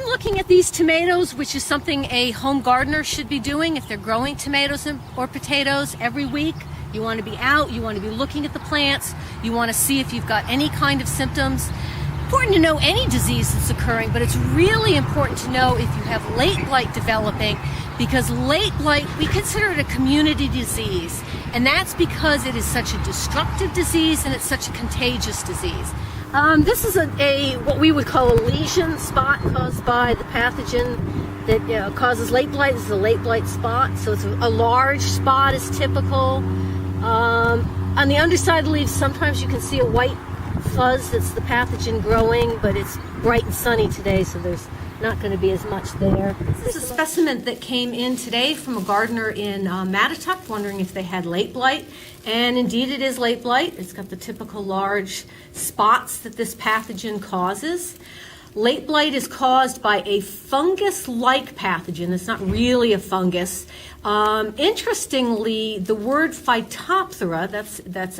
I'm looking at these tomatoes, which is something a home gardener should be doing if they're growing tomatoes or potatoes every week. You want to be out, you want to be looking at the plants, you want to see if you've got any kind of symptoms. Important to know any disease that's occurring, but it's really important to know if you have late blight developing, because late blight, we consider it a community disease, and that's because it is such a destructive disease and it's such a contagious disease. This is what we would call a lesion spot caused by the pathogen that causes late blight. This is a late blight spot, so it's a large spot is typical. On the underside of the leaves, sometimes you can see a white fuzz that's the pathogen growing, but it's bright and sunny today, so there's not going to be as much there. This is a specimen that came in today from a gardener in Mattituck, wondering if they had late blight. And indeed it is late blight. It's got the typical large spots that this pathogen causes. Late blight is caused by a fungus-like pathogen. It's not really a fungus. Interestingly, the word Phytophthora, that's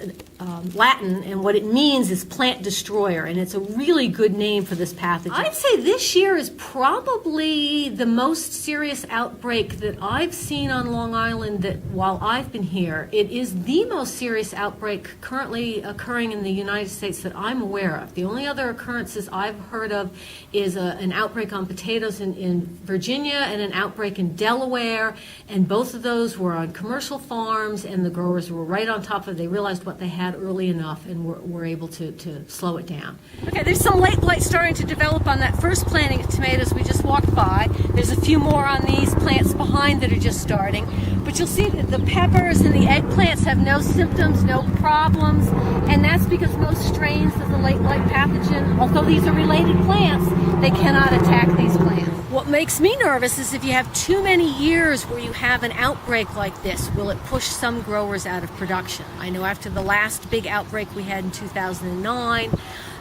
Latin, and what it means is plant destroyer, and it's a really good name for this pathogen. I'd say this year is probably the most serious outbreak that I've seen on Long Island that while I've been here. It is the most serious outbreak currently occurring in the United States that I'm aware of. The only other occurrences I've heard of is an outbreak on potatoes in Virginia and an outbreak in Delaware, and both of those were on commercial farms, and the growers were right on top of it. They realized what they had early enough and were able to slow it down. Okay, there's some late blight starting to develop on that first planting of tomatoes we just walked by. There's a few more on these plants behind that are just starting, but you'll see that the peppers and the eggplants have no symptoms, no problems, and that's because most strains of the late blight pathogen, although these are related plants, they cannot attack these plants. What makes me nervous is if you have too many years where you have an outbreak like this, will it push some growers out of production? I know after the last big outbreak we had in 2009,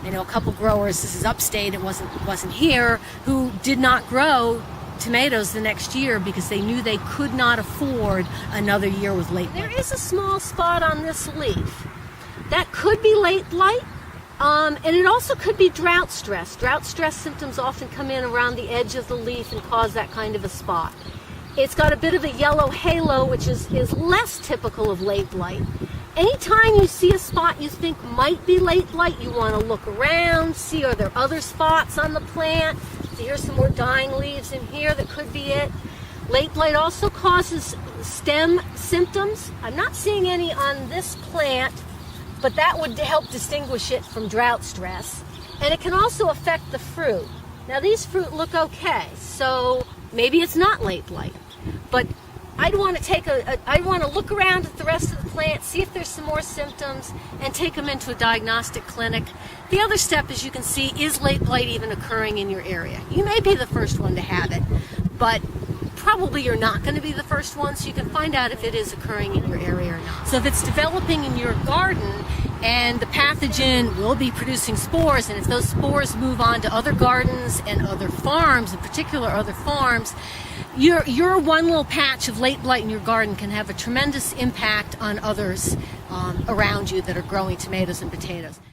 I know a couple growers, this is upstate, it wasn't here, who did not grow tomatoes the next year because they knew they could not afford another year with late blight. There is a small spot on this leaf. That could be late blight. And it also could be drought stress. Drought stress symptoms often come in around the edge of the leaf and cause that kind of a spot. It's got a bit of a yellow halo, which is less typical of late blight. Anytime you see a spot you think might be late blight, you want to look around, see are there other spots on the plant. So here's some more dying leaves in here that could be it. Late blight also causes stem symptoms. I'm not seeing any on this plant, but that would help distinguish it from drought stress. And it can also affect the fruit. Now these fruit look okay, so maybe it's not late blight. But I'd want to look around at the rest of the plant, see if there's some more symptoms, and take them into a diagnostic clinic. The other step, as you can see, is late blight even occurring in your area? You may be the first one to have it, but probably you're not going to be the first one, so you can find out if it is occurring in your area or not. So if it's developing in your garden and the pathogen will be producing spores, and if those spores move on to other gardens and other farms, in particular other farms, your one little patch of late blight in your garden can have a tremendous impact on others around you that are growing tomatoes and potatoes.